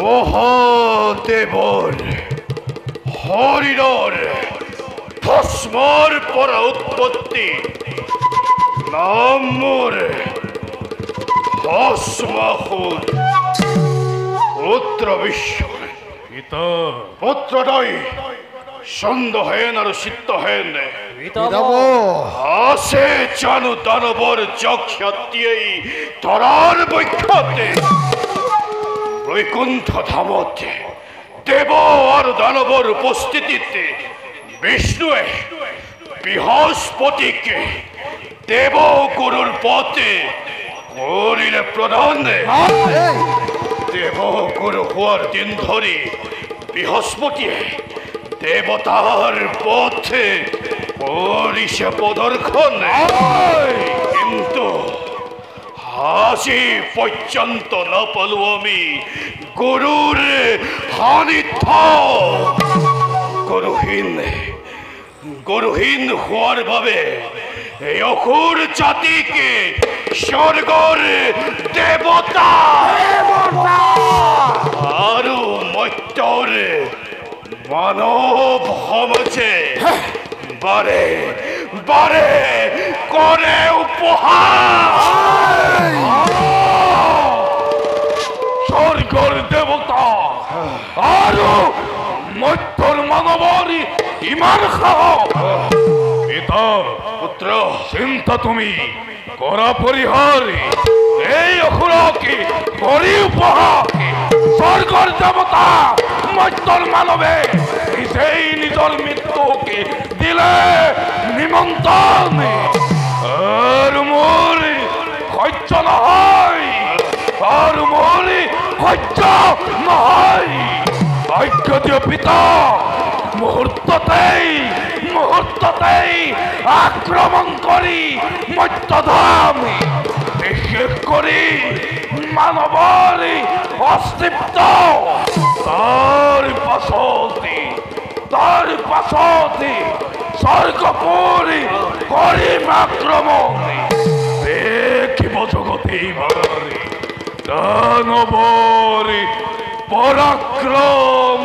মহাদেৱৰ শৰীৰৰ ভস্মৰ পৰা উৎপত্তি নাম মোৰ ভস্মাসুৰ পুত্ৰ বিশ্ব পুত্ৰদয় ছন্দহেন আৰু চিত্তহেন আছে জানো দানৱৰ যক্ষাতিয়েই ধৰাৰ বক্ষতে বৈকুণ্ঠ ধামতে দেৱ আৰু দানৱৰ উপস্থিতিতে বিষ্ণুৱে বৃহস্পতিকে দেৱ গুৰুৰ পথে কৰিলে প্ৰদান দেৱ গুৰু হোৱাৰ দিন ধৰি বৃহস্পতিয়ে দেৱতাৰ পথে কৰিছে প্ৰদৰ্শন কিন্তু আজি পৰ্যন্ত নাপালো আমি গুৰুৰ সান্নিধ্য গুৰুহীন হোৱাৰ বাবে এই অসুৰ জাতিকে স্বৰ্গৰ দেৱতা আৰু মৰ্ত্যৰ মানৱ সমাজে বাৰে বাৰে কৰে উপহাস স্বৰ্গৰ দেৱতা আৰু মৰ্ত্যৰ মানৱৰ ইমান সাহস পিতা পুত্ৰ চিন্তা তুমি কৰা পৰিহাৰ এই অসুৰকে কৰি উপহাস স্বৰ্গৰ দেৱতা মৰ্ত্যৰ মানৱে নিজেই নিজৰ মৃত্যুকে দিলে নিমন্ত্ৰণ আৰু মোৰ সহ্য নহয় আৰু মোৰ সহ্য নহয় আজ্ঞা পিতা মুহূৰ্ততেই আক্ৰমণ কৰি মৰ্ত্যধাম নিশেষ কৰি মানৱৰ অস্তিত্ব তাৰ পাছতে স্বৰ্গপুৰী কৰিম আক্ৰমণ দেখিব জগতে দানৱৰ পৰাক্ৰম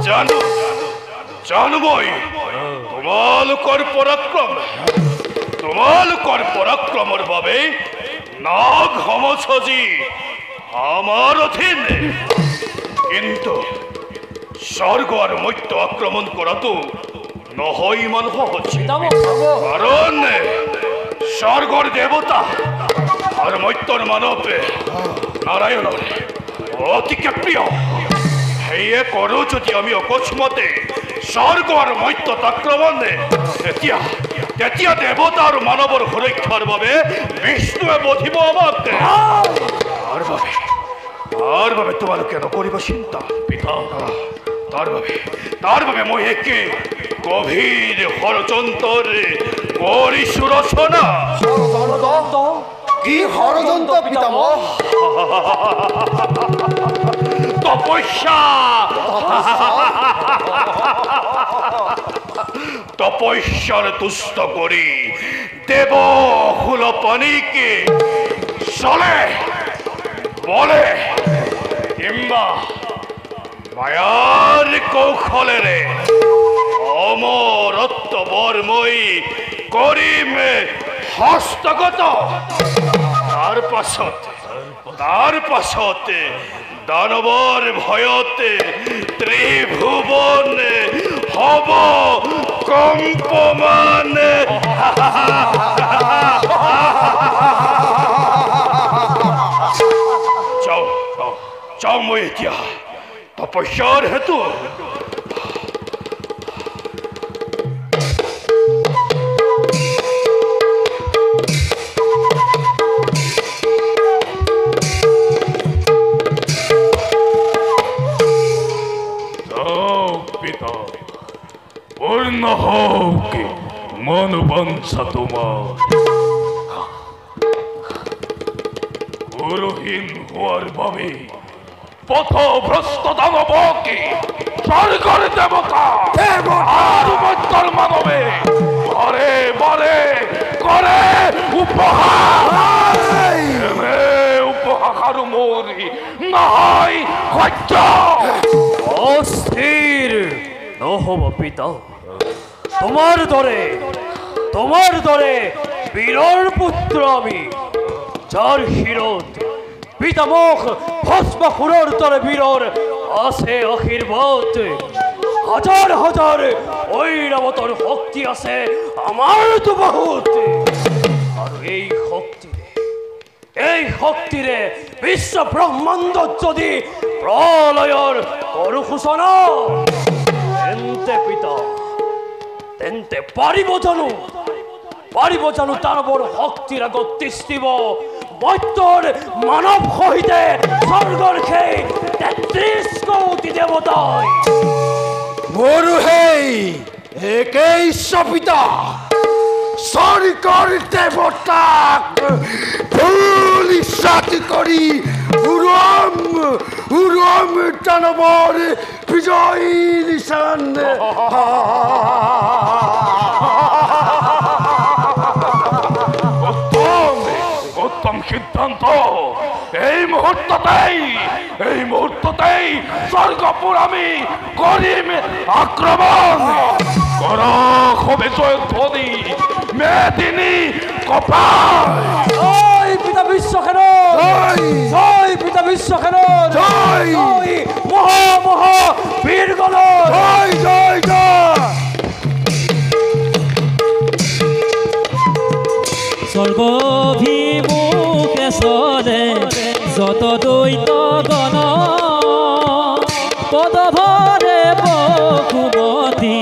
জানো মই তোমালোকৰ পৰাক্ৰমৰ বাবে নাগ সমসজি আমাৰ অধীন কিন্তু স্বৰ্গ আৰু মৰ্ত্য আক্ৰমণ কৰাটো নহয় ইমান সহজ কাৰণ স্বৰ্গৰ দেৱতা আৰু মৰ্ত্যৰ মানৱ নাৰায়ণৰ অতিকে প্ৰিয় সেয়ে কৰোঁ যদি আমি অকস্মাতে স্বৰ্গ আৰু মৰ্ত্যত আক্ৰমণ তেতিয়া দেৱতা আৰু মানৱৰ সুৰক্ষাৰ বাবে বিষ্ণুৱে বধিব আমাক তাৰ বাবে তোমালোকে নকৰিব চিন্তা পিতা তাৰ বাবে মই একে গভীৰ ষড়যন্ত্ৰ কৰিছো ৰচনা কি ষড়যন্ত্ৰ পিতামহ তপস্যার তুষ্ট করি দেব হুল পানিকে চলে বলে কিংবা মায়ার কৌশলেরে অমরত্ব বর্ময়ী করিম হস্তগত তার পাছতে দানৱৰ ভয়তে ত্ৰিভুৱন হব কম্পমান যাওঁ মই এতিয়া তপস্যাৰ হেতু নহওকে মনোবাঞ্ছা তোমাৰ গুৰুহীন হোৱাৰ বাবে পথভ্ৰষ্ট দানৱকে স্বৰ্গৰ দেৱতা আৰু মৰ্ত্যৰ মানৱে বাৰে বাৰে কৰে উপহাস নহয় সহ্য। অস্থির নহব পিতা, তোমার দরে বীরর পুত্র আমি, যার হিরত পিতামহ ভস্মাসুরর দরে বীরর আছে আশীর্বাদ। হাজার হাজার ঐরাবতর শক্তি আছে আমার তো বহুত। আর এই শক্তিরে বিশ্ব ব্রহ্মাণ্ড যদি প্রলয়র করু সূচনা, তেন্তে পিতা তেন্তে পারিব জানো দানবর শক্তির আগত তিষ্ঠিব মত্যর মানব সহিতে স্বৰ্গৰ সেই ৩৩ কোটি দেৱতাই। মোৰো সেই একেই পিতা, স্বৰ্গৰ দেৱতাক ধূলি সাথী কৰি উৰম দানৱৰ বিজয়ী নিশান। উত্তম সিদ্ধান্ত। এই মুহূর্ততেই স্বর্গপুর আমি করিম আক্রমণ। কর হবে জয়ধ্বনি মেদিনী কপাল। জয় পিতা বিশ্বসেন, জয় পিতা বিশ্বসেন, জয় মহা বীরগণ, জয় জয় জয়। স্বর্গভিমুখে চলে যত দৈত গণ, পদভরে বসুমতী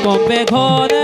কম্পে ঘন